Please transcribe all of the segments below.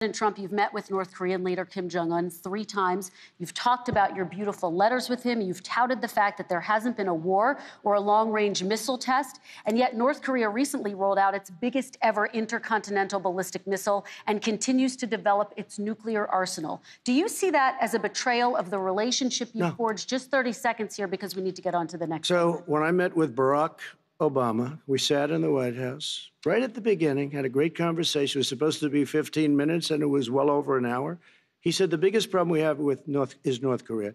President Trump, you've met with North Korean leader Kim Jong-un 3 times. You've talked about your beautiful letters with him. You've touted the fact that there hasn't been a war or a long-range missile test. And yet North Korea recently rolled out its biggest ever intercontinental ballistic missile and continues to develop its nuclear arsenal. Do you see that as a betrayal of the relationship you forged? Just 30 seconds here because we need to get on to the next. So when I met with Barack Obama, we sat in the White House right at the beginning, had a great conversation. It was supposed to be 15 minutes, and it was well over an hour. He said the biggest problem we have with North Korea.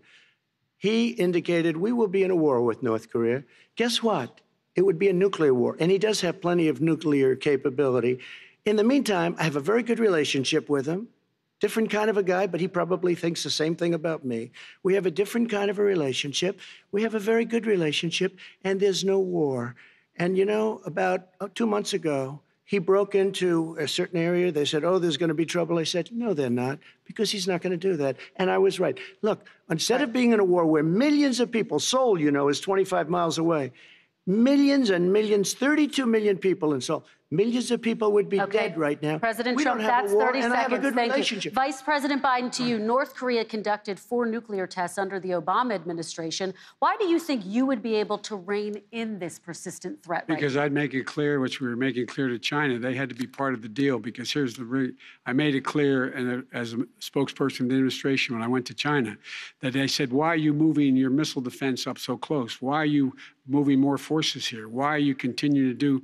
He indicated we will be in a war with North Korea. Guess what? It would be a nuclear war, and he does have plenty of nuclear capability. In the meantime, I have a very good relationship with him. Different kind of a guy, but he probably thinks the same thing about me. We have a different kind of a relationship. We have a very good relationship, and there's no war. And, you know, about 2 months ago, he broke into a certain area. They said, oh, there's going to be trouble. I said, no, they're not, because he's not going to do that. And I was right. Look, instead of being in a war where millions of people, Seoul, you know, is 25 miles away, millions and millions, 32 million people in Seoul. Millions of people would be dead right now. President Trump, that's 30 seconds. I have a good relationship. Vice President Biden, to you, North Korea conducted 4 nuclear tests under the Obama administration. Why do you think you would be able to rein in this persistent threat right now? Because I'd make it clear, which we were making clear to China, they had to be part of the deal. Because here's the I made it clear, and as a spokesperson of the administration when I went to China, that they said, why are you moving your missile defense up so close? Why are you moving more forces here? Why are you continuing to do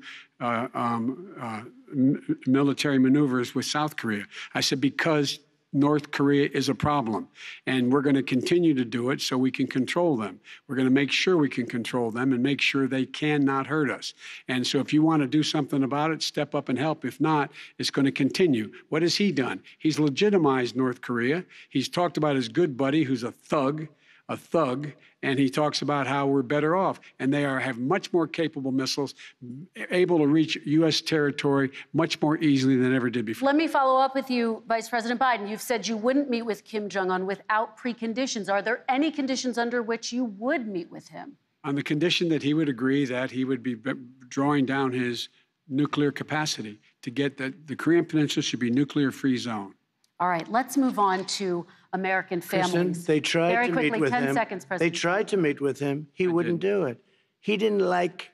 military maneuvers with South Korea? I said, because North Korea is a problem, and we're going to continue to do it so we can control them. We're going to make sure we can control them and make sure they cannot hurt us. And so if you want to do something about it, step up and help. If not, it's going to continue. What has he done? He's legitimized North Korea. He's talked about his good buddy, who's a thug, and he talks about how we're better off. And they have much more capable missiles, able to reach U.S. territory much more easily than ever did before. Let me follow up with you, Vice President Biden. You've said you wouldn't meet with Kim Jong-un without preconditions. Are there any conditions under which you would meet with him? On the condition that he would agree that he would be drawing down his nuclear capacity to get the Korean Peninsula should be nuclear-free zone. All right, let's move on to American families. Kristen, they tried to meet with 10 him. seconds, President. They tried to meet with him. He wouldn't do it. He didn't like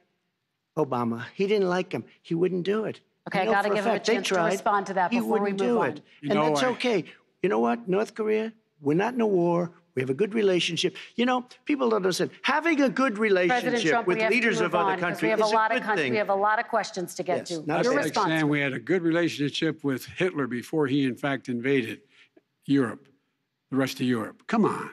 Obama. He didn't like him. He wouldn't do it. Okay, I got to give him a chance to respond to that before we move on. And that's okay. You know what, North Korea, we're not in a war. We have a good relationship. You know, people don't understand. Having a good relationship with leaders of other countries is a good thing. We have a lot of questions to get to. Your response. Like saying we had a good relationship with Hitler before he, in fact, invaded Europe, the rest of Europe. Come on.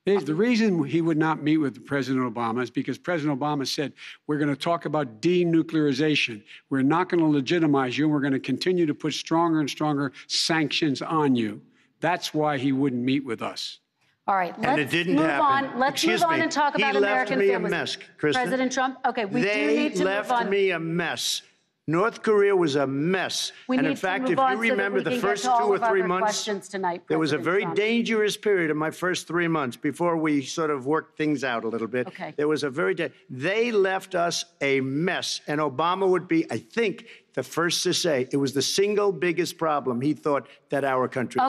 The reason he would not meet with President Obama is because President Obama said, we're going to talk about denuclearization. We're not going to legitimize you, and we're going to continue to put stronger and stronger sanctions on you. That's why he wouldn't meet with us. All right, let's move on. Let's move on and talk about American families. He left me a mess, Kristen. President Trump, okay, we do need to move on. They left me a mess. North Korea was a mess. And in fact, if you remember the first 2 or 3 months, there was a very dangerous period in my first 3 months before we sort of worked things out a little bit. Okay. There was a they left us a mess. And Obama would be, I think, the first to say it was the single biggest problem he thought that our country